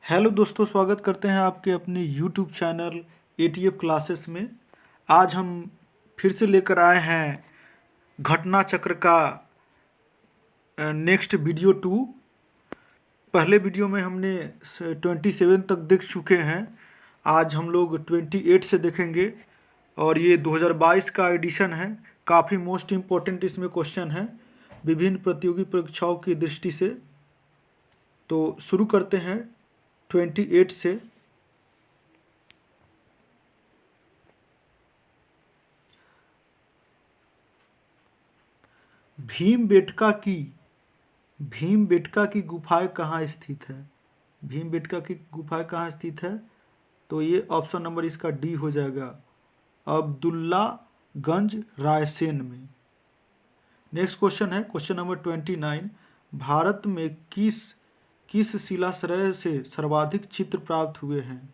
Hello दोस्तों, स्वागत करते हैं आपके अपने यूट्यूब चैनल एटीएफ क्लासेस में। आज हम फिर से लेकर आए हैं घटना चक्र का नेक्स्ट वीडियो 2। पहले वीडियो में हमने 27 तक देख चुके हैं। आज हम लोग 28 से देखेंगे और ये 2022 का एडिशन है। काफ़ी मोस्ट इम्पोर्टेंट इसमें क्वेश्चन है विभिन्न प्रतियोगी परीक्षाओं की दृष्टि से। तो शुरू करते हैं 28 से। भीमबेटका की गुफाएं कहाँ स्थित है? भीमबेटका की गुफाएं कहाँ स्थित है? तो ये ऑप्शन नंबर इसका डी हो जाएगा, अब्दुल्लागंज रायसेन में। नेक्स्ट क्वेश्चन है क्वेश्चन नंबर 29। भारत में किस शिलाश्रय से सर्वाधिक चित्र प्राप्त हुए हैं?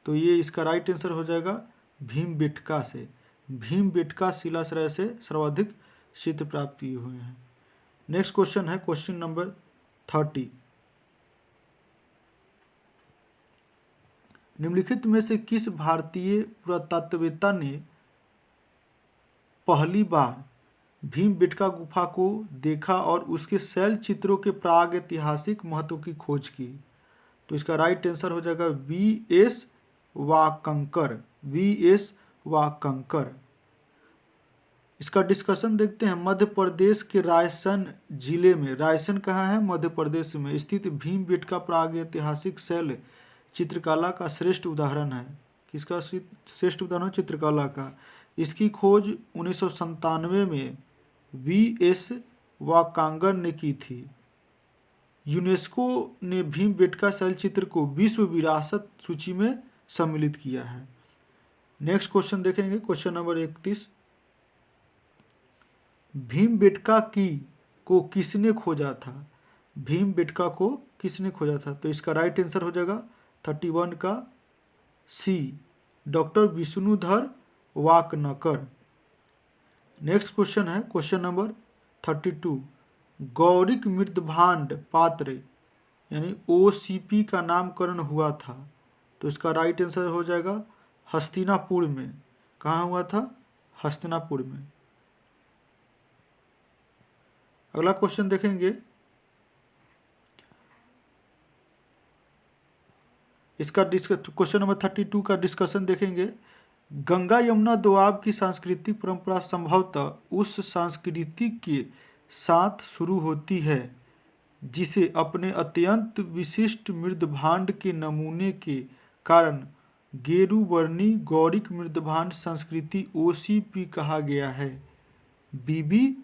तो ये इसका राइट आंसर हो जाएगा भीमबेटका से। भीमबेटका शिलाश्रय से सर्वाधिक चित्र प्राप्त हुए हैं। नेक्स्ट क्वेश्चन है क्वेश्चन नंबर 30। निम्नलिखित में से किस भारतीय पुरातत्ववेत्ता ने पहली बार भीमबेटका गुफा को देखा और उसके शैल चित्रों के प्राग ऐतिहासिक महत्व की खोज की? तो इसका राइट आंसर हो जाएगा वी.एस. वाकंकर। इसका डिस्कशन देखते हैं। मध्य प्रदेश के रायसेन जिले में, रायसेन कहाँ है? मध्य प्रदेश में स्थित भीमबेटका प्राग ऐतिहासिक शैल चित्रकला का श्रेष्ठ उदाहरण है। किसका श्रेष्ठ उदाहरण? चित्रकला का। इसकी खोज 1997 में वी.एस. वाकांगर ने की थी। यूनेस्को ने भीमबेटका शैल चित्र को विश्व विरासत सूची में सम्मिलित किया है। नेक्स्ट क्वेश्चन देखेंगे क्वेश्चन नंबर 31। भीमबेटका को किसने खोजा था? भीमबेटका को किसने खोजा था? तो इसका राइट आंसर हो जाएगा 31 का सी, doctor Vishnudhar Wakankar. Next question है क्वेश्चन नंबर 32। गौरिक मृदभांड पात्र यानी OCP का नामकरण हुआ था। तो इसका राइट आंसर हो जाएगा हस्तिनापुर में। कहाँ हुआ था? हस्तिनापुर में। अगला क्वेश्चन देखेंगे। इसका क्वेश्चन नंबर 32 का डिस्कशन देखेंगे। गंगा यमुना दोआब की सांस्कृतिक परंपरा संभवतः उस संस्कृति के साथ शुरू होती है जिसे अपने अत्यंत विशिष्ट मृदभांड के नमूने के कारण गेरुवर्णी गौरिक मृदभांड संस्कृति OCP कहा गया है। बीबी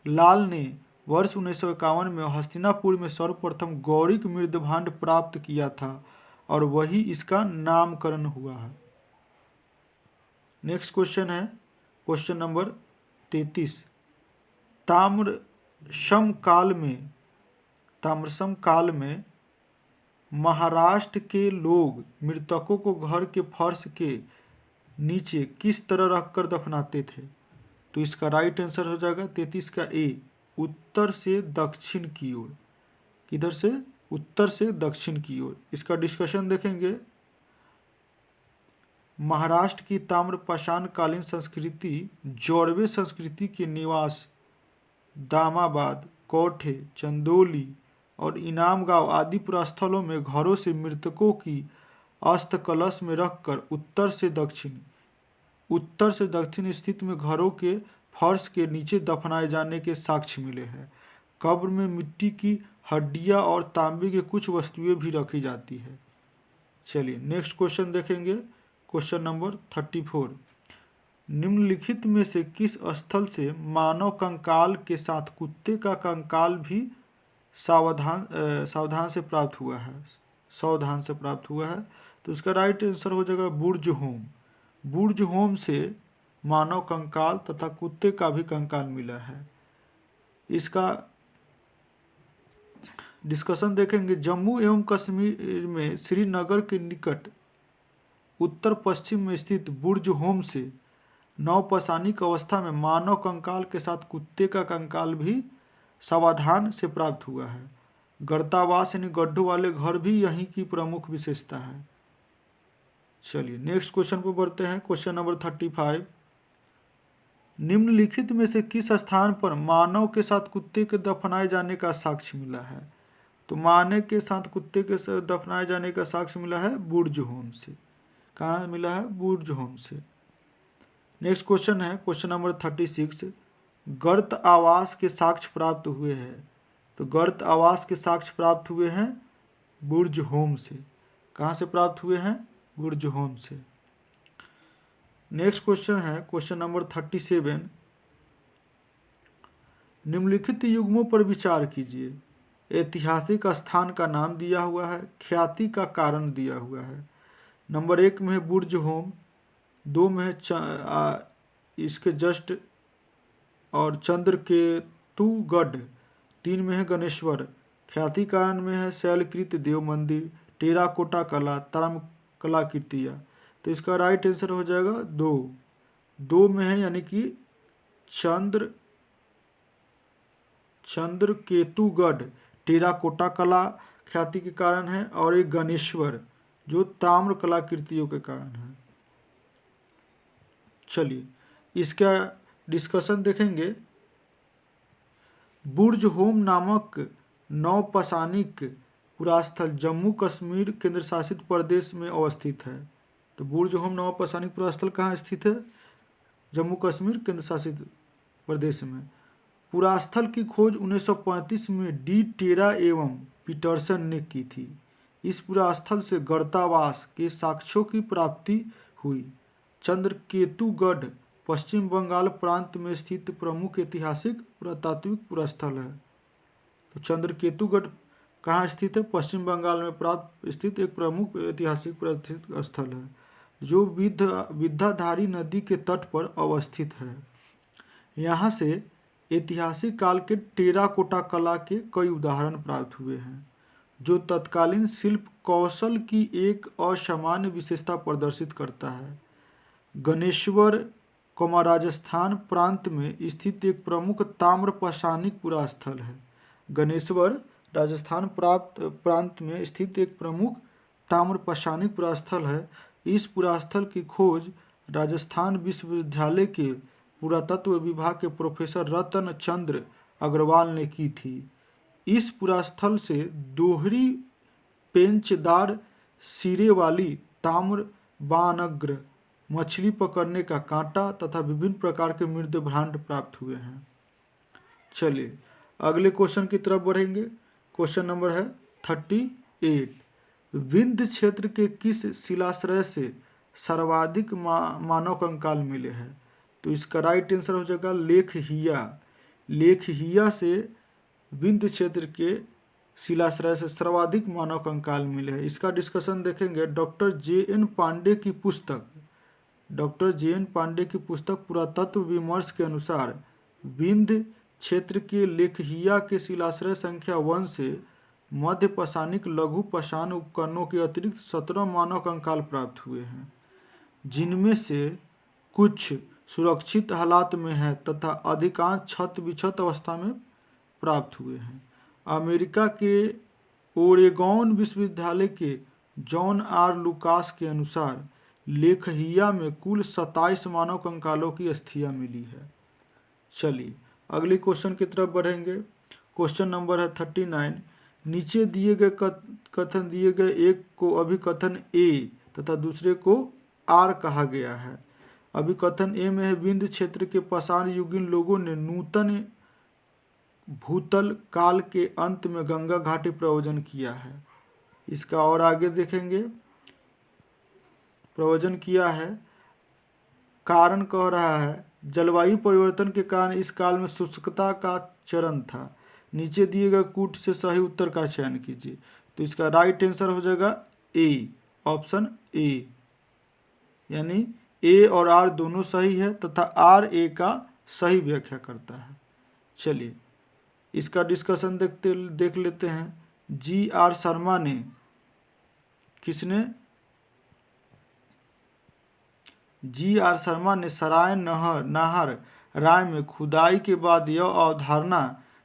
लाल ने वर्ष 1951 में हस्तिनापुर में सर्वप्रथम गौरिक मृदभांड प्राप्त किया था और वही इसका नामकरण हुआ है। नेक्स्ट क्वेश्चन है क्वेश्चन नंबर 33। ताम्रसम काल में महाराष्ट्र के लोग मृतकों को घर के फर्श के नीचे किस तरह रखकर दफनाते थे? तो इसका राइट आंसर हो जाएगा 33 का ए, उत्तर से दक्षिण की ओर। किधर से? उत्तर से दक्षिण की ओर। इसका डिस्कशन देखेंगे। महाराष्ट्र की ताम्रपाषाण कालीन संस्कृति जोड़वे संस्कृति के निवास दामाबाद, कोठे, चंदौली और इनाम गांव आदि पुरास्थलों में घरों से मृतकों की अस्त कलश में रखकर उत्तर से दक्षिण स्थित में घरों के फर्श के नीचे दफनाए जाने के साक्ष्य मिले हैं। कब्र में मिट्टी की हड्डियां और तांबे की कुछ वस्तुएं भी रखी जाती है। चलिए नेक्स्ट क्वेश्चन देखेंगे क्वेश्चन नंबर 34। निम्नलिखित में से किस स्थल से मानव कंकाल के साथ कुत्ते का कंकाल भी सावधान से प्राप्त हुआ है? तो इसका राइट आंसर हो जाएगा बुर्ज होम से मानव कंकाल तथा कुत्ते का भी कंकाल मिला है। इसका डिस्कशन देखेंगे। जम्मू एवं कश्मीर में श्रीनगर के निकट उत्तर पश्चिम में स्थित बुर्ज होम से नवपसानिक अवस्था में मानव कंकाल के साथ कुत्ते का कंकाल भी सावधान से प्राप्त हुआ है। गर्तावास यानी गड्ढों वाले घर भी यहीं की प्रमुख विशेषता है। चलिए नेक्स्ट क्वेश्चन पर बढ़ते हैं। क्वेश्चन नंबर 35, निम्नलिखित में से किस स्थान पर मानव के साथ कुत्ते के दफनाए जाने का साक्ष्य मिला है? तो मानव के साथ कुत्ते के साथ दफनाए जाने का साक्ष्य मिला है बुर्ज होम से। कहाँ मिला है? बुर्ज होम से। नेक्स्ट क्वेश्चन है क्वेश्चन नंबर 36, गर्त आवास के साक्ष्य प्राप्त हुए हैं। तो गर्त आवास के साक्ष्य प्राप्त हुए हैं बुर्ज होम से। कहाँ से प्राप्त हुए हैं? बुर्ज होम से। नेक्स्ट क्वेश्चन है क्वेश्चन नंबर 37, निम्नलिखित युग्मों पर विचार कीजिए। ऐतिहासिक स्थान का नाम दिया हुआ है, ख्याति का कारण दिया हुआ है। नंबर 1 में है बुर्ज होम, 2 में है इसके जस्ट और चंद्रकेतुगढ़, 3 में है गणेश्वर, ख्याति कारण में है शैलकृत देव मंदिर, टेराकोटा कला, ताम्र कलाकृतियाँ। तो इसका राइट आंसर हो जाएगा 2 में है यानी कि चंद्रकेतुगढ़ टेराकोटा कला ख्याति के कारण है, और एक गणेश्वर जो ताम्र कलाकृतियों के कारण है। चलिए इसका डिस्कशन देखेंगे। बुर्ज होम नामक नौपसानिक पुरास्थल जम्मू कश्मीर केंद्र शासित प्रदेश में अवस्थित है। तो बुर्ज होम नौपसानिक पुरास्थल कहाँ स्थित है? जम्मू कश्मीर केंद्र शासित प्रदेश में। पुरास्थल की खोज 1935 में डी टेरा एवं पीटरसन ने की थी। इस पुरास्थल से गर्तावास के साक्ष्यों की प्राप्ति हुई। चंद्रकेतुगढ़ पश्चिम बंगाल प्रांत में स्थित प्रमुख ऐतिहासिक पुरातात्विक पुरास्थल है। तो चंद्रकेतुगढ़ कहाँ स्थित है? पश्चिम बंगाल में प्राप्त स्थित एक प्रमुख ऐतिहासिक पुरातात्विक स्थल है जो विद्याधारी नदी के तट पर अवस्थित है। यहाँ से ऐतिहासिक काल के टेराकोटा कला के कई उदाहरण प्राप्त हुए हैं जो तत्कालीन शिल्प कौशल की एक असामान्य विशेषता प्रदर्शित करता है। गणेश्वर राजस्थान प्रांत में स्थित एक प्रमुख ताम्र पाषाणिक पुरास्थल है। गणेश्वर राजस्थान प्रांत में स्थित एक प्रमुख ताम्र पाषाणिक पुरास्थल है। इस पुरास्थल की खोज राजस्थान विश्वविद्यालय के पुरातत्व विभाग के प्रोफेसर रतन चंद्र अग्रवाल ने की थी। इस पुरास्थल से दोहरी पेंचदार सिरे वाली ताम्र बानग्र, मछली पकड़ने का कांटा तथा विभिन्न प्रकार के मृद भांड प्राप्त हुए हैं। चलिए अगले क्वेश्चन की तरफ बढ़ेंगे। क्वेश्चन नंबर है 38, विंध्य क्षेत्र के किस शिलाश्रय से सर्वाधिक मानव कंकाल मिले हैं? तो इसका राइट आंसर हो जाएगा लेखहिया। लेखहिया से विंध्य क्षेत्र के शिलाश्रय से सर्वाधिक मानव कंकाल मिले हैं। इसका डिस्कशन देखेंगे। Doctor JN. पांडे की पुस्तक पुरातत्व विमर्श के अनुसार विंध्य क्षेत्र के लेखहिया के शिलाश्रय संख्या 1 से मध्य पाषाणिक लघु पाषाण उपकरणों के अतिरिक्त 17 मानव कंकाल प्राप्त हुए हैं, जिनमें से कुछ सुरक्षित हालात में हैं तथा अधिकांश क्षत विक्षत अवस्था में प्राप्त हुए हैं। अमेरिका के ओरेगॉन विश्वविद्यालय के जॉन आर लुकास के अनुसार लेखहिया में कुल 27 मानव कंकालों की अस्थियां मिली है। चलिए अगले क्वेश्चन की तरफ बढ़ेंगे। क्वेश्चन नंबर है 39, नीचे दिए गए कथन दिए गए एक को अभिकथन ए तथा दूसरे को आर कहा गया है। अभिकथन ए में है विंध्य क्षेत्र के पाषाण युगीन लोगों ने नूतन भूतल काल के अंत में गंगा घाटी प्रवचन किया है। इसका और आगे देखेंगे। प्रवचन किया है, कारण कह रहा है जलवायु परिवर्तन के कारण इस काल में शुष्कता का चरण था। नीचे दिए गए कूट से सही उत्तर का चयन कीजिए। तो इसका राइट आंसर हो जाएगा ए, ऑप्शन ए, यानी ए और आर दोनों सही है तथा आर ए का सही व्याख्या करता है। चलिए इसका डिस्कशन देख लेते हैं। जी आर शर्मा ने सराय नाहर राय में खुदाई के बाद यह अवधारणा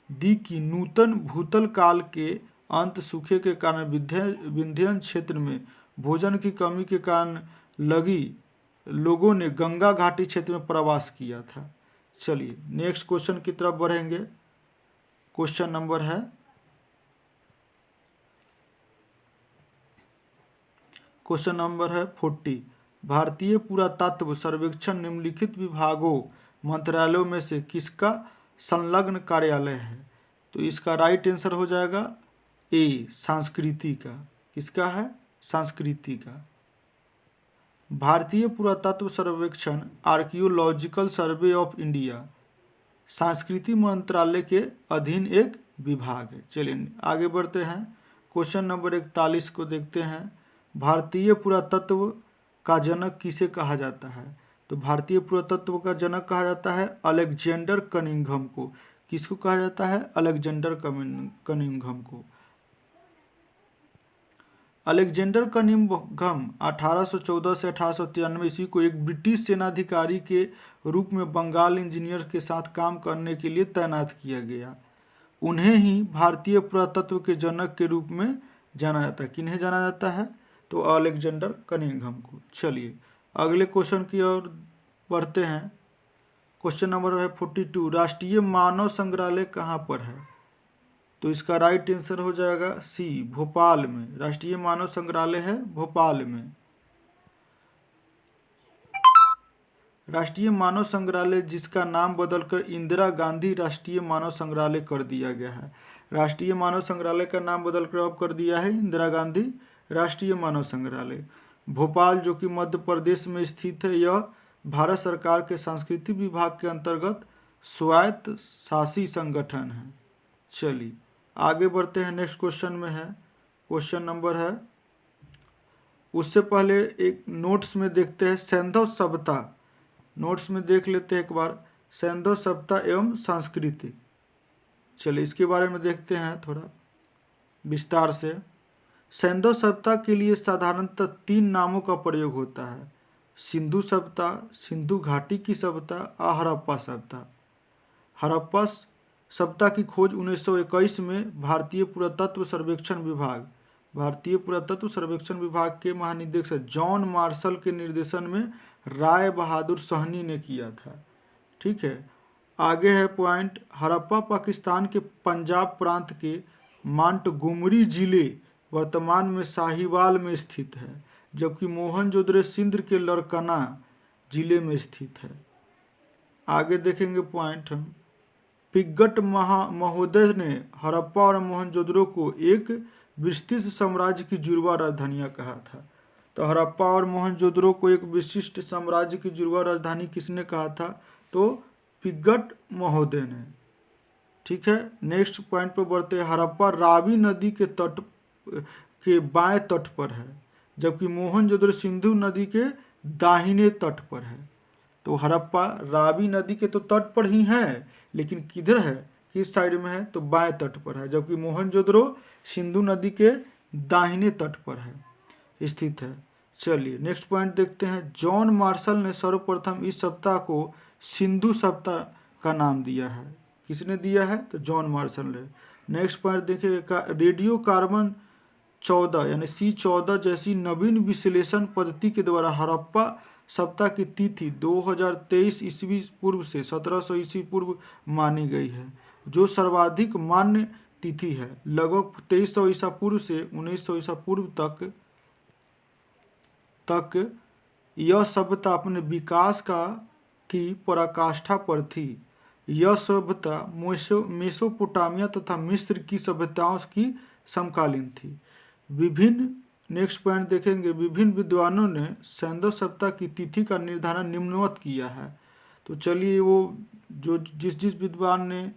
दी कि नूतन भूतल काल के अंत सूखे के कारण विंध्यन क्षेत्र में भोजन की कमी के कारण लोगों ने गंगा घाटी क्षेत्र में प्रवास किया था। चलिए नेक्स्ट क्वेश्चन की तरफ बढ़ेंगे। क्वेश्चन नंबर है 40। भारतीय पुरातत्व सर्वेक्षण निम्नलिखित विभागों मंत्रालयों में से किसका संलग्न कार्यालय है? तो इसका राइट आंसर हो जाएगा ए, संस्कृति का। किसका है? संस्कृति का। भारतीय पुरातत्व सर्वेक्षण आर्कियोलॉजिकल सर्वे ऑफ इंडिया संस्कृति मंत्रालय के अधीन एक विभाग है। चलिए आगे बढ़ते हैं। क्वेश्चन नंबर 41 को देखते हैं। भारतीय पुरातत्व का जनक किसे कहा जाता है? तो भारतीय पुरातत्व का जनक कहा जाता है अलेक्जेंडर कनिंघम को। किसको कहा जाता है? अलेक्जेंडर कनिंघम को। अलेक्जेंडर कनिंघम 1814 से 1893 ईस्वी को एक ब्रिटिश सेनाधिकारी के रूप में बंगाल इंजीनियर के साथ काम करने के लिए तैनात किया गया। उन्हें ही भारतीय पुरातत्व के जनक के रूप में जाना जाता है। किन्हें जाना जाता है? तो अलेक्जेंडर कनिंघम को। चलिए अगले क्वेश्चन की ओर बढ़ते हैं। क्वेश्चन नंबर है 42। राष्ट्रीय मानव संग्रहालय कहाँ पर है? तो इसका राइट आंसर हो जाएगा सी, भोपाल में। राष्ट्रीय मानव संग्रहालय है भोपाल में। राष्ट्रीय मानव संग्रहालय जिसका नाम बदलकर इंदिरा गांधी राष्ट्रीय मानव संग्रहालय कर दिया गया है। राष्ट्रीय मानव संग्रहालय का नाम बदलकर अब कर दिया है इंदिरा गांधी राष्ट्रीय मानव संग्रहालय। भोपाल जो कि मध्य प्रदेश में स्थित है, यह भारत सरकार के संस्कृति विभाग के अंतर्गत स्वायत्त शासी संगठन है। चलिए आगे बढ़ते हैं। नेक्स्ट क्वेश्चन में है, क्वेश्चन नंबर है, उससे पहले एक नोट्स में देखते हैं सैंधव सभ्यता। नोट्स में देख लेते हैं एक बार, सैंधव सभ्यता एवं संस्कृति। चलिए इसके बारे में देखते हैं थोड़ा विस्तार से। सैंधव सभ्यता के लिए साधारणतः 3 नामों का प्रयोग होता है: सिंधु सभ्यता, सिंधु घाटी की सभ्यता और हड़प्पा सभ्यता। हड़प्पा सभ्यता की खोज 1921 में भारतीय पुरातत्व सर्वेक्षण विभाग के महानिदेशक जॉन मार्शल के निर्देशन में राय बहादुर सहनी ने किया था। ठीक है, आगे है पॉइंट। हड़प्पा पाकिस्तान के पंजाब प्रांत के मांटगोमरी जिले वर्तमान में साहिवाल में स्थित है, जबकि मोहनजोदड़ो सिंध के लड़कना जिले में स्थित है। आगे देखेंगे पॉइंट हम। पिग्गट महोदय ने हड़प्पा और मोहनजोदड़ो को एक विशिष्ट साम्राज्य की जुड़वा राजधानियां कहा था। तो हड़प्पा और मोहनजोदड़ो को एक विशिष्ट साम्राज्य की जुड़वा राजधानी किसने कहा था? तो पिग्गट महोदय ने। ठीक है, नेक्स्ट पॉइंट पर बढ़ते हैं। हड़प्पा रावी नदी के तट के बाएं तट पर है, जबकि मोहनजोदड़ो सिंधु नदी के दाहिने तट पर है। तो हड़प्पा रावी नदी के तो तट पर ही है, लेकिन किधर है, किस साइड में है? तो बाएं तट पर है, जबकि मोहनजोदड़ो सिंधु नदी के दाहिने तट पर है स्थित है। चलिए नेक्स्ट पॉइंट देखते हैं। जॉन मार्शल ने सर्वप्रथम इस सभ्यता को सिंधु सभ्यता का नाम दिया है। किसने दिया है? तो जॉन मार्शल ने। नेक्स्ट पॉइंट देखिए, रेडियो कार्बन 14 यानी C14 जैसी नवीन विश्लेषण पद्धति के द्वारा हड़प्पा सभ्यता की तिथि 2023 ईस्वी पूर्व से 1700 ईस्वी पूर्व मानी गई है, जो सर्वाधिक मान्य तिथि है। लगभग 2300 ईसा पूर्व से 1900 ईसा पूर्व तक यह सभ्यता अपने विकास की पराकाष्ठा पर थी। यह सभ्यता मेसोपोटामिया तथा मिस्र की सभ्यताओं की समकालीन थी। नेक्स्ट पॉइंट देखेंगे। विभिन्न विद्वानों ने सैंधव सभ्यता की तिथि का निर्धारण निम्नवत किया है। तो चलिए वो जो जिस विद्वान ने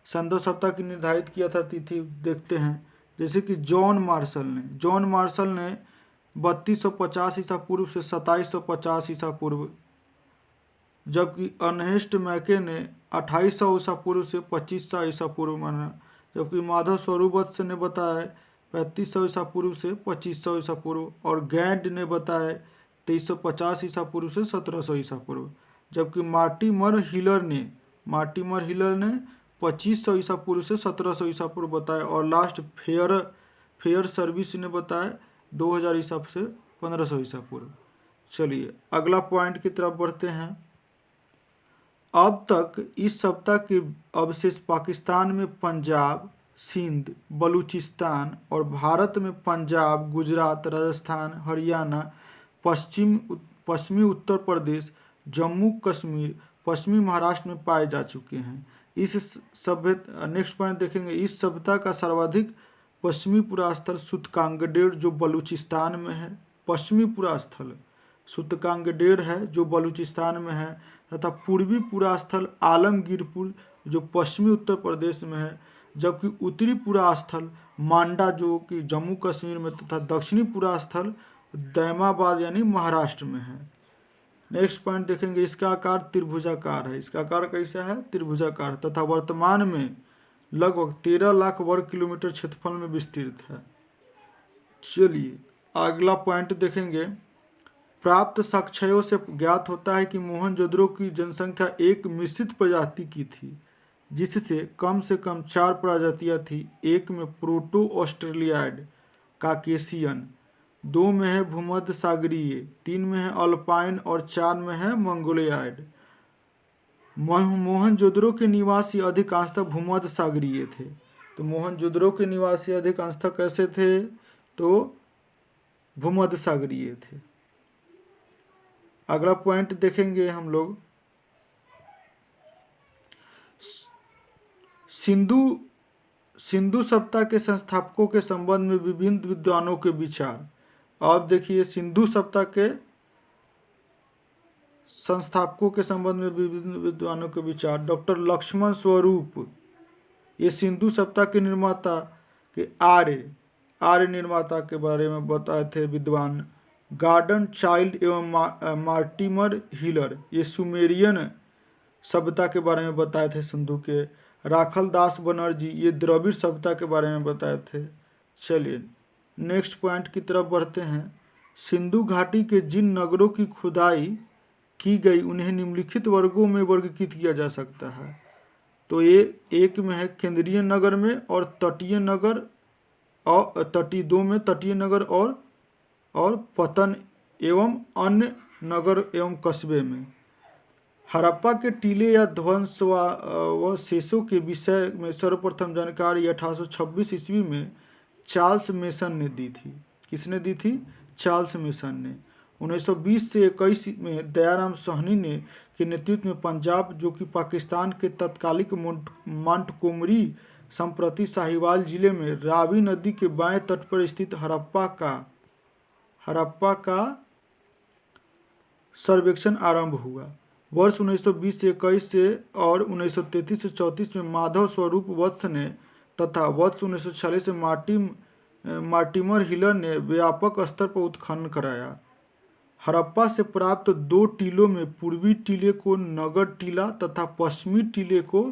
सैंधव सभ्यता की निर्धारित किया था तिथि देखते हैं। जैसे कि जॉन मार्शल ने 3250 ईसा पूर्व से 2750 ईसा पूर्व, जबकि अर्नेस्ट मैके ने 2800 ईसा पूर्व से 2500 ईसा पूर्व माना, जबकि माधव स्वरूप वत्स ने बताया 3500 ईसा पूर्व से 2500 ईसा पूर्व, और गैंड ने बताया 2350 ईसा पूर्व से 1700 ईसा पूर्व, जबकि मार्टिमर हिलर ने 2500 ईसा पूर्व से 1700 ईसा पूर्व बताया, और लास्ट फेयर सर्विस ने बताया 2000 ईसा से 1500 ईसा पूर्व। चलिए अगला पॉइंट की तरफ बढ़ते हैं। अब तक इस सप्ताह के अवशेष पाकिस्तान में पंजाब, सिंध, बलूचिस्तान और भारत में पंजाब, गुजरात, राजस्थान, हरियाणा, पश्चिमी उत्तर प्रदेश, जम्मू कश्मीर, पश्चिमी महाराष्ट्र में पाए जा चुके हैं। नेक्स्ट पॉइंट देखेंगे, इस सभ्यता का सर्वाधिक पश्चिमी पुरास्थल सूतकांगडेर जो बलूचिस्तान में है, पश्चिमी पुरास्थल सूतकांगडेर है जो बलूचिस्तान में है, तथा पूर्वी पुरास्थल आलमगीरपुर जो पश्चिमी उत्तर प्रदेश में है, जबकि उत्तरी पुरास्थल मांडा जो कि जम्मू कश्मीर में तथा दक्षिणी पुरास्थल दैमाबाद यानी महाराष्ट्र में है। नेक्स्ट पॉइंट देखेंगे, इसका आकार त्रिभुजाकार है। इसका आकार कैसा है? त्रिभुजाकार, तथा वर्तमान में लगभग 13 लाख वर्ग किलोमीटर क्षेत्रफल में विस्तृत है। चलिए अगला पॉइंट देखेंगे, प्राप्त साक्ष्यों से ज्ञात होता है कि मोहनजोदड़ो की जनसंख्या एक मिश्रित प्रजाति की थी, जिससे कम से कम 4 प्रजातियां थी। एक में प्रोटो ऑस्ट्रेलियाइड काकेशियन, 2 में है भूमध्य सागरीय, 3 में है अल्पाइन और 4 में है मंगोलियाइड। मोहनजोदड़ो के निवासी अधिकांशतः भूमध्य सागरीय थे। तो मोहनजोदड़ो के निवासी अधिकांशतः कैसे थे? तो भूमध्य सागरीय थे। अगला पॉइंट देखेंगे हम लोग, सिंधु सभ्यता के संस्थापकों के संबंध में विभिन्न विद्वानों के विचार। अब देखिए, सिंधु सभ्यता के संस्थापकों के संबंध में विभिन्न विद्वानों के विचार। डॉक्टर लक्ष्मण स्वरूप, ये सिंधु सभ्यता के निर्माता के आर्य निर्माता के बारे में बताए थे विद्वान। गार्डन चाइल्ड एवं मार्टिमर हिलर, ये सुमेरियन सभ्यता के बारे में बताए थे सिंधु के। राखल दास बनर्जी, ये द्रविड़ सभ्यता के बारे में बताए थे। चलिए नेक्स्ट पॉइंट की तरफ बढ़ते हैं। सिंधु घाटी के जिन नगरों की खुदाई की गई उन्हें निम्नलिखित वर्गों में वर्गीकृत किया जा सकता है। तो ये एक में है केंद्रीय नगर में, और तटीय नगर, और तटीय 2 में तटीय नगर और पतन एवं अन्य नगर एवं कस्बे में। हड़प्पा के टीले या ध्वंस व शेषों के विषय में सर्वप्रथम जानकारी 1826 ईस्वी में चार्ल्स मेसन ने दी थी। किसने दी थी? चार्ल्स मेसन ने। 1920 से 21 में दयाराम साहनी ने के नेतृत्व में पंजाब, जो कि पाकिस्तान के तत्कालिक मोंटगोमरी संप्रति साहिवाल जिले में रावी नदी के बाएं तट पर स्थित हड़प्पा का सर्वेक्षण आरंभ हुआ। वर्ष 1920 से 21 से और 1933 से 34 में माधव स्वरूप वत्स ने तथा वर्ष 1946 से मार्टिमर हिलर ने व्यापक स्तर पर उत्खनन कराया। हड़प्पा से प्राप्त 2 टीलों में पूर्वी टीले को नगर टीला तथा पश्चिमी टीले को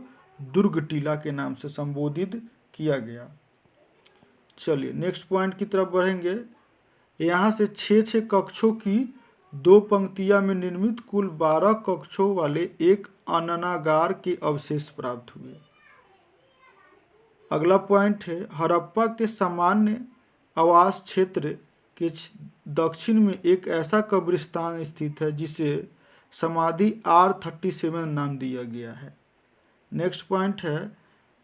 दुर्ग टीला के नाम से संबोधित किया गया। चलिए नेक्स्ट पॉइंट की तरफ बढ़ेंगे। यहाँ से 6 कक्षों की 2 पंक्तियां में निर्मित कुल 12 कक्षों वाले एक अन्नागार के अवशेष प्राप्त हुए। अगला पॉइंट है, हड़प्पा के सामान्य आवास क्षेत्र के दक्षिण में एक ऐसा कब्रिस्तान स्थित है जिसे समाधि R37 नाम दिया गया है। नेक्स्ट पॉइंट है,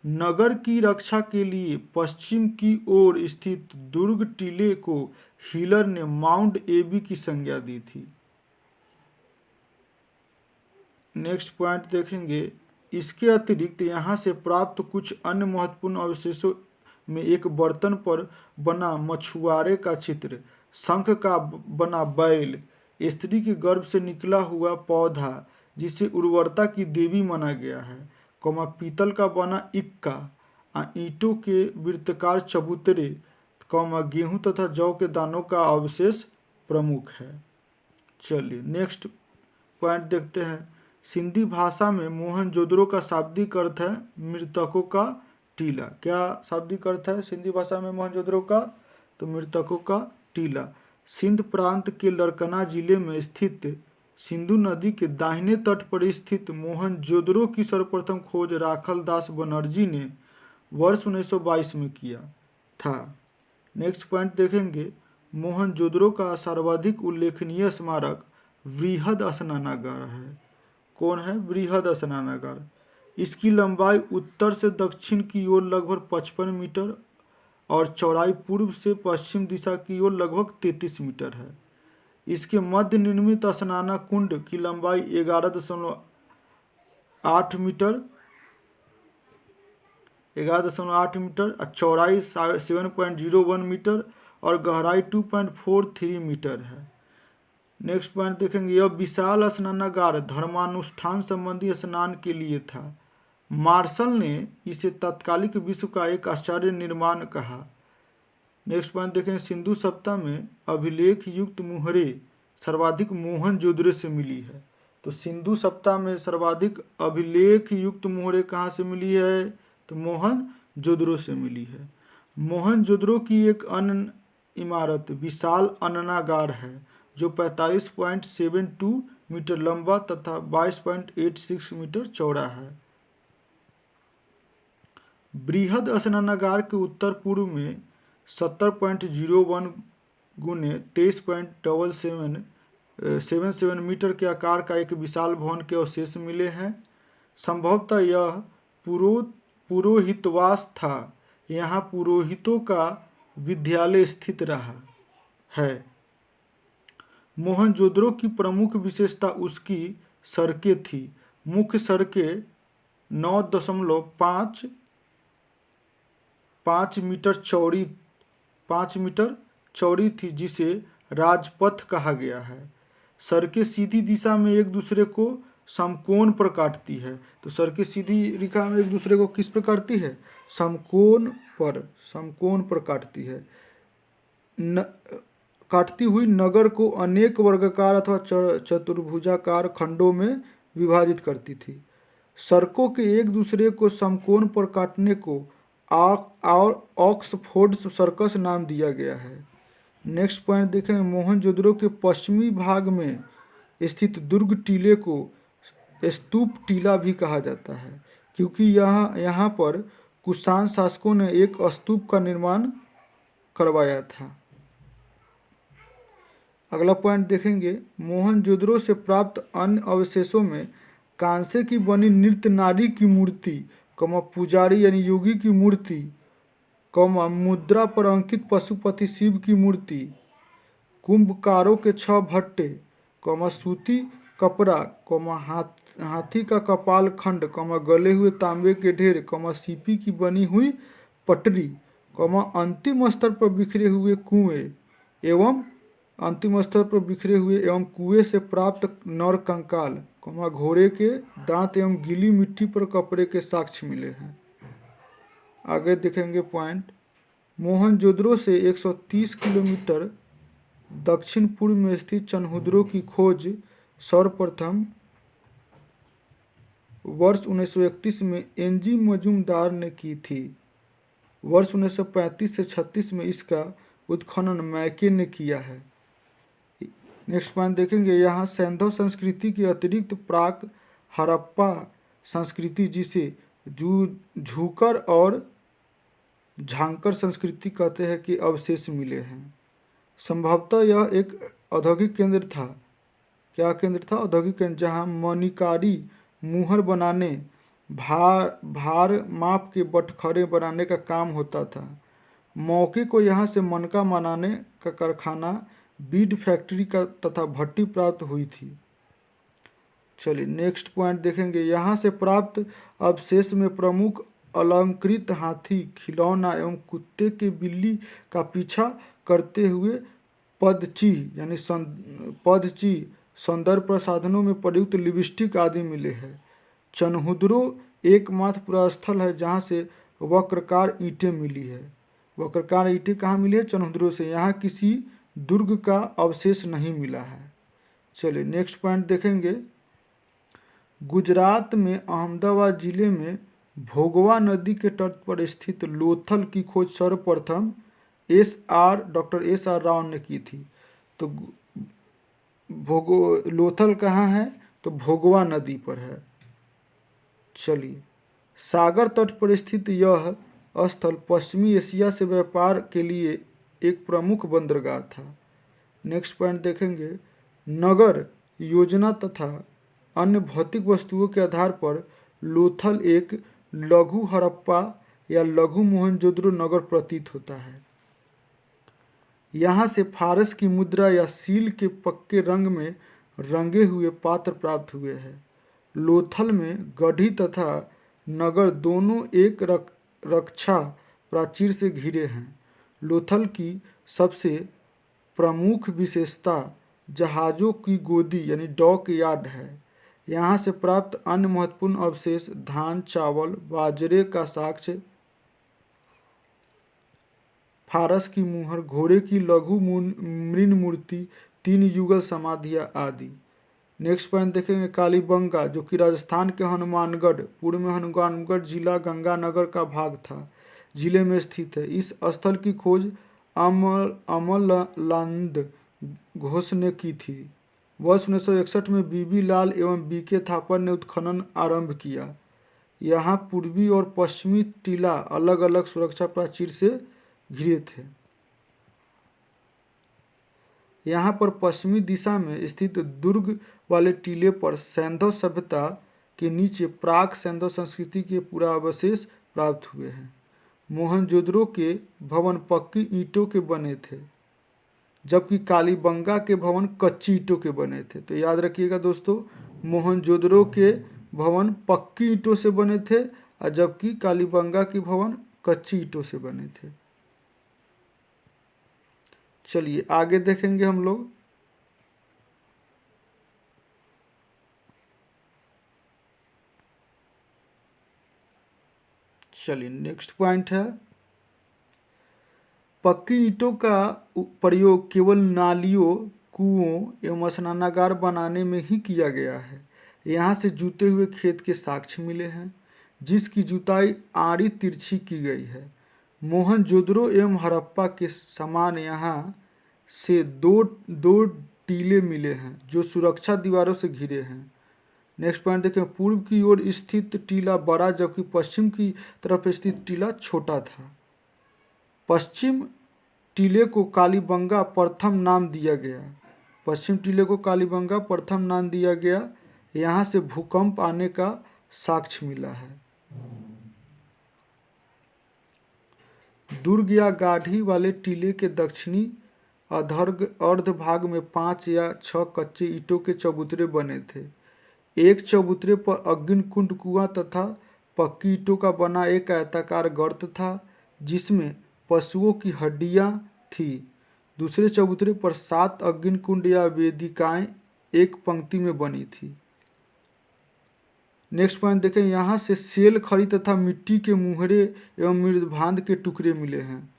नगर की रक्षा के लिए पश्चिम की ओर स्थित दुर्ग टीले को हिलर ने माउंट एबी की संज्ञा दी थी। नेक्स्ट पॉइंट देखेंगे, इसके अतिरिक्त यहाँ से प्राप्त कुछ अन्य महत्वपूर्ण अवशेषों में एक बर्तन पर बना मछुआरे का चित्र, शंख का बना बैल, स्त्री के गर्भ से निकला हुआ पौधा जिसे उर्वरता की देवी माना गया है, पीतल का बना इक्का, ईंटों के वृत्ताकार चबूतरे, गेहूं तथा जौ के दानों का अवशेष प्रमुख है। चलिए नेक्स्ट पॉइंट देखते हैं। सिंधी भाषा में मोहनजोदड़ो का शाब्दिक अर्थ है मृतकों का टीला। क्या शाब्दिक अर्थ है सिंधी भाषा में मोहनजोदड़ो का? तो मृतकों का टीला। सिंध प्रांत के लरकना जिले में स्थित सिंधु नदी के दाहिने तट पर स्थित मोहनजोदड़ो की सर्वप्रथम खोज राखल दास बनर्जी ने वर्ष 1922 में किया था। नेक्स्ट पॉइंट देखेंगे, मोहनजोदड़ो का सर्वाधिक उल्लेखनीय स्मारक बृहद स्नानागार है। कौन है? बृहद स्नानागार। इसकी लंबाई उत्तर से दक्षिण की ओर लगभग 55 मीटर और चौड़ाई पूर्व से पश्चिम दिशा की ओर लगभग 33 मीटर है। इसके मध्य निर्मित स्नान कुंड की लंबाई 11.8 मीटर और चौड़ाई 7.01 मीटर और गहराई 2.43 मीटर है। नेक्स्ट पॉइंट देखेंगे, यह विशाल स्नानागार धर्मानुष्ठान संबंधी स्नान के लिए था। मार्शल ने इसे तत्कालिक विश्व का एक आश्चर्य निर्माण कहा। नेक्स्ट पॉइंट देखें, सिंधु सभ्यता में अभिलेख युक्त मुहरें सर्वाधिक मोहनजोदड़ो से मिली है। तो सिंधु सभ्यता में सर्वाधिक अभिलेख युक्त मुहरें कहाँ से मिली है? तो मोहनजोदड़ो से मिली है। मोहनजोदड़ो की एक अन्य इमारत विशाल अन्नागार है जो 45.72 मीटर लंबा तथा 22.86 मीटर चौड़ा है। बृहद स्नानागार के उत्तर पूर्व में 70.01 गुने 23.77 मीटर के आकार का एक विशाल भवन के अवशेष मिले हैं। संभवतः यह पुरोहितवास था। यहाँ पुरोहितों का विद्यालय स्थित रहा है। मोहनजोदड़ो की प्रमुख विशेषता उसकी सड़कें थी। मुख्य सड़कें 9.5 मीटर चौड़ी थी जिसे राजपथ कहा गया है। सड़कें सीधी दिशा में एक दूसरे को समकोण पर काटती है। तो सड़कें सीधी रेखा में एक दूसरे को किस पर काटती है? समकोण पर काटती है। काटती हुई नगर को अनेक वर्गाकार अथवा चतुर्भुजाकार खंडों में विभाजित करती थी। सड़कों के एक दूसरे को समकोण पर काटने को ऑक्सफोर्ड सर्कस नाम दिया गया है। नेक्स्ट पॉइंट देखें, मोहनजोदड़ो के पश्चिमी भाग में स्थित दुर्ग टीले को स्तूप टीला भी कहा जाता है क्योंकि यहाँ पर कुषाण शासकों ने एक स्तूप का निर्माण करवाया था। अगला पॉइंट देखेंगे, मोहनजोदड़ो से प्राप्त अन्य अवशेषों में कांसे की बनी नृत्य नारी की मूर्ति, पुजारी यानी योगी की मूर्ति, मुद्रा पर अंकित पशुपति शिव की मूर्ति, कुंभकारों के 6 भट्टे, सूती कपड़ा, हाथी का कपाल खंड, गले हुए तांबे के ढेर, सीपी की बनी हुई पटरी, अंतिम स्तर पर बिखरे हुए एवं कुएं से प्राप्त नर कंकाल, घोड़े के दांत एवं गीली मिट्टी पर कपड़े के साक्ष्य मिले हैं। आगे देखेंगे पॉइंट, मोहनजोदड़ो से 130 किलोमीटर दक्षिण पूर्व में स्थित चनहुद्रो की खोज सर्वप्रथम वर्ष 1931 में एनजी मजूमदार ने की थी। वर्ष 1935 से 36 में इसका उत्खनन मैके ने किया है। नेक्स्ट पॉइंट देखेंगे, यहाँ सैंधव संस्कृति के अतिरिक्त प्राक हड़प्पा संस्कृति जिसे झूकर और झांकर संस्कृति कहते हैं कि अवशेष मिले हैं। संभवतः यह एक औद्योगिक केंद्र था। क्या केंद्र था? औद्योगिक केंद्र, जहाँ मणिकारी मुहर बनाने, भार माप के बटखरे बनाने का काम होता था। मौके को यहाँ से मनका बनाने का कारखाना, बीड फैक्ट्री का तथा भट्टी प्राप्त हुई थी। चलिए नेक्स्ट पॉइंट देखेंगे, यहाँ से प्राप्त अवशेष में प्रमुख अलंकृत हाथी, खिलौना एवं कुत्ते के बिल्ली का पीछा करते हुए पदची सौंदर्य प्रसाधनों में प्रयुक्त लिपस्टिक आदि मिले हैं। चनहुद्रो एकमात्र पुरास्थल है जहाँ से वक्राकार ईंटें मिली है। वक्राकार ईंटें कहाँ मिली है? चनहुद्रो से। यहाँ किसी दुर्ग का अवशेष नहीं मिला है। चलिए नेक्स्ट पॉइंट देखेंगे, गुजरात में अहमदाबाद जिले में भोगवा नदी के तट पर स्थित लोथल की खोज सर्वप्रथम डॉक्टर एस आर राव ने की थी। तो लोथल कहाँ है? तो भोगवा नदी पर है। चलिए, सागर तट पर स्थित यह स्थल पश्चिमी एशिया से व्यापार के लिए एक प्रमुख बंदरगाह था। नेक्स्ट पॉइंट देखेंगे, नगर योजना तथा अन्य भौतिक वस्तुओं के आधार पर लोथल एक लघु हड़प्पा या लघु मोहनजोदड़ो नगर प्रतीत होता है। यहाँ से फारस की मुद्रा या सील के पक्के रंग में रंगे हुए पात्र प्राप्त हुए हैं। लोथल में गढ़ी तथा नगर दोनों एक रक्षा प्राचीर से घिरे हैं। लोथल की सबसे प्रमुख विशेषता जहाज़ों की गोदी यानी डॉक यार्ड है। यहाँ से प्राप्त अन्य महत्वपूर्ण अवशेष धान, चावल, बाजरे का साक्ष्य, फारस की मुहर, घोड़े की लघु मृण मूर्ति, 3 युगल समाधियाँ आदि। नेक्स्ट पॉइंट देखेंगे, कालीबंगा जो कि राजस्थान के हनुमानगढ़, पूर्व में हनुमानगढ़ जिला गंगानगर का भाग था, जिले में स्थित है। इस स्थल की खोज अमलानंद घोष ने की थी। वर्ष 1961 में बीबी लाल एवं बीके थापर ने उत्खनन आरंभ किया। यहाँ पूर्वी और पश्चिमी टीला अलग अलग सुरक्षा प्राचीर से घिरे थे। यहाँ पर पश्चिमी दिशा में स्थित दुर्ग वाले टीले पर सैंधव सभ्यता के नीचे प्राक सैंधव संस्कृति के पुरावशेष प्राप्त हुए हैं। मोहनजोदड़ो के भवन पक्की ईंटों के बने थे, जबकि कालीबंगा के भवन कच्ची ईंटों के बने थे। तो याद रखिएगा दोस्तों, मोहनजोदड़ो के भवन पक्की ईंटों से बने थे और जबकि कालीबंगा के भवन कच्ची ईंटों से बने थे। चलिए आगे देखेंगे हम लोग। चलिए नेक्स्ट पॉइंट है, पक्की ईंटों का प्रयोग केवल नालियों, कुओं एवं स्नानागार बनाने में ही किया गया है। यहाँ से जुते हुए खेत के साक्ष्य मिले हैं, जिसकी जुताई आड़ी तिरछी की गई है। मोहनजोदड़ो एवं हड़प्पा के समान यहाँ से दो टीले मिले हैं जो सुरक्षा दीवारों से घिरे हैं। नेक्स्ट पॉइंट देखें, पूर्व की ओर स्थित टीला बड़ा जबकि पश्चिम की तरफ स्थित टीला छोटा था। पश्चिम टीले को कालीबंगा प्रथम नाम दिया गया। पश्चिम टीले को कालीबंगा प्रथम नाम दिया गया। यहाँ से भूकंप आने का साक्ष्य मिला है। दुर्ग या गाढ़ी वाले टीले के दक्षिणी अर्ध भाग में 5 या 6 कच्चे ईंटों के चबूतरे बने थे। एक चबूतरे पर अग्निकुंड कुआं तथा पक्की ईंटों का बना एक आयताकार गर्त था जिसमें पशुओं की हड्डियां थी। दूसरे चबूतरे पर 7 अग्निकुंड या वेदिकाएं एक पंक्ति में बनी थी। नेक्स्ट पॉइंट देखें, यहाँ से सेल खड़ी तथा मिट्टी के मुहरे एवं मृदभांड के टुकड़े मिले हैं।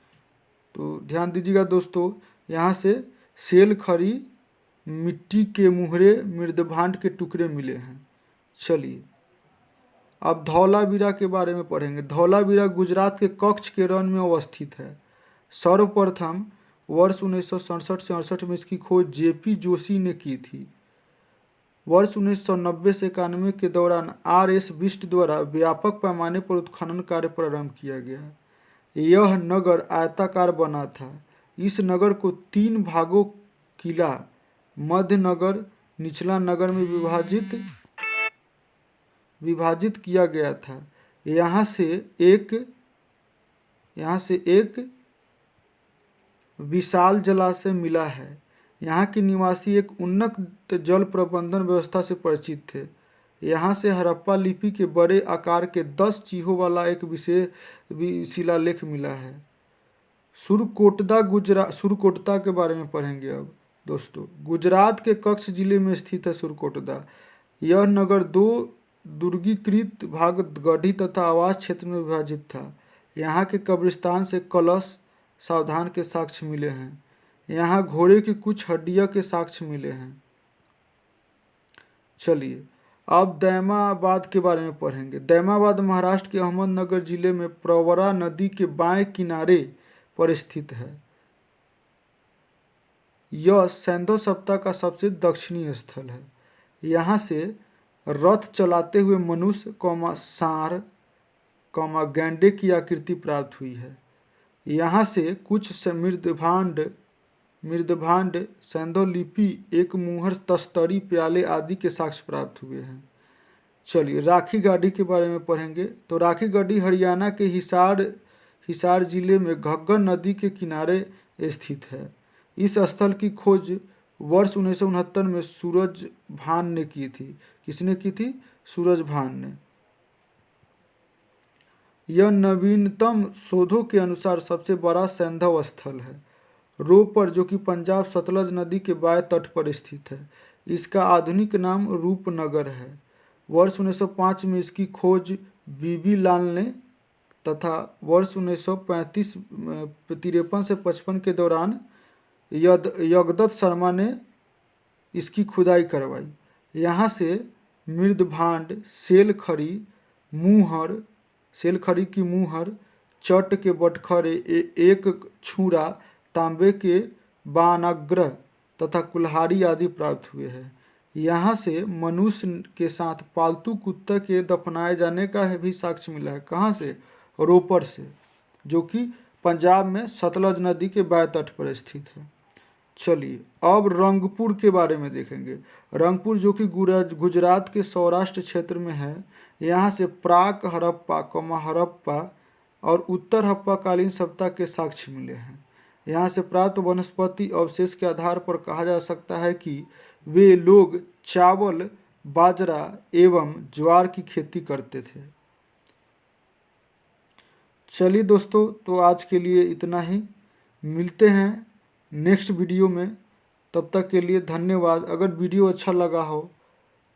तो ध्यान दीजिएगा दोस्तों, यहाँ से सेल खड़ी, मिट्टी के मुहरे, मृदभांड के टुकड़े मिले हैं। चलिए अब धौलावीरा के बारे में पढ़ेंगे। धौलावीरा गुजरात के कच्छ के रण में अवस्थित है। सर्वप्रथम वर्ष 1967 से 68 में इसकी खोज जेपी जोशी ने की थी। वर्ष 1990 से 91 के दौरान आर.एस. बिष्ट द्वारा व्यापक पैमाने पर उत्खनन कार्य प्रारंभ किया गया। यह नगर आयताकार बना था। इस नगर को 3 भागों किला, मध्य नगर, निचला नगर में विभाजित किया गया था। यहाँ से एक विशाल जलाशय मिला है। यहाँ के निवासी एक उन्नत जल प्रबंधन व्यवस्था से परिचित थे। यहाँ से हड़प्पा लिपि के बड़े आकार के 10 चीहों वाला एक विशेष शिलालेख मिला है। सुरकोटदा के बारे में पढ़ेंगे अब दोस्तों। गुजरात के कच्छ जिले में स्थित है सुरकोटदा। यह नगर 2 दुर्गीकृत भाग गढ़ी तथा आवास क्षेत्र में विभाजित था। यहाँ के कब्रिस्तान से कलश सावधान के साक्ष्य मिले हैं। यहाँ घोड़े की कुछ हड्डियों के साक्ष्य मिले हैं। चलिए अब दैमाबाद के बारे में पढ़ेंगे। दैमाबाद महाराष्ट्र के अहमदनगर जिले में प्रवरा नदी के बाएं किनारे पर स्थित है। यह सैंधव सप्ताह का सबसे दक्षिणी स्थल है। यहाँ से रथ चलाते हुए मनुष्य सांड गैंडे की आकृति प्राप्त हुई है। यहाँ से कुछ मृदभांड सैंधव लिपि, एक मुहर, तस्तरी, प्याले आदि के साक्ष्य प्राप्त हुए हैं। चलिए राखी गाड़ी के बारे में पढ़ेंगे। तो राखी गढ़ी हरियाणा के हिसार जिले में घग्गर नदी के किनारे स्थित है। इस स्थल की खोज वर्ष 1969 में सूरजभान ने की थी। किसने की थी? सूरजभान ने। यह नवीनतम शोधों के अनुसार सबसे बड़ा सैंधव स्थल है। रोपर, जो कि पंजाब सतलज नदी के बाएं तट पर स्थित है। इसका आधुनिक नाम रूपनगर है। वर्ष 1905 में इसकी खोज बीबी लाल ने तथा वर्ष 1953 से 55 के दौरान यगदत्त शर्मा ने इसकी खुदाई करवाई। यहाँ से मृदभांड, सेलखड़ी की मुहर, चट के बटखरे, एक छुरा, तांबे के बानाग्र तथा कुल्हाड़ी आदि प्राप्त हुए हैं। यहाँ से मनुष्य के साथ पालतू कुत्ते के दफनाए जाने का भी साक्ष्य मिला है। कहाँ से? रोपर से, जो कि पंजाब में सतलज नदी के बाएं तट पर स्थित है। चलिए अब रंगपुर के बारे में देखेंगे। रंगपुर, जो कि गुजरात के सौराष्ट्र क्षेत्र में है। यहाँ से प्राक हड़प्पा और उत्तर हड़प्पाकालीन सभ्यता के साक्ष्य मिले हैं। यहाँ से प्राप्त वनस्पति अवशेष के आधार पर कहा जा सकता है कि वे लोग चावल, बाजरा एवं ज्वार की खेती करते थे। चलिए दोस्तों, तो आज के लिए इतना ही। मिलते हैं नेक्स्ट वीडियो में। तब तक के लिए धन्यवाद। अगर वीडियो अच्छा लगा हो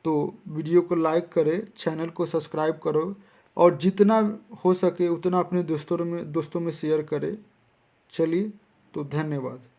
तो वीडियो को लाइक करें, चैनल को सब्सक्राइब करो और जितना हो सके उतना अपने दोस्तों में शेयर करें। चलिए, तो धन्यवाद।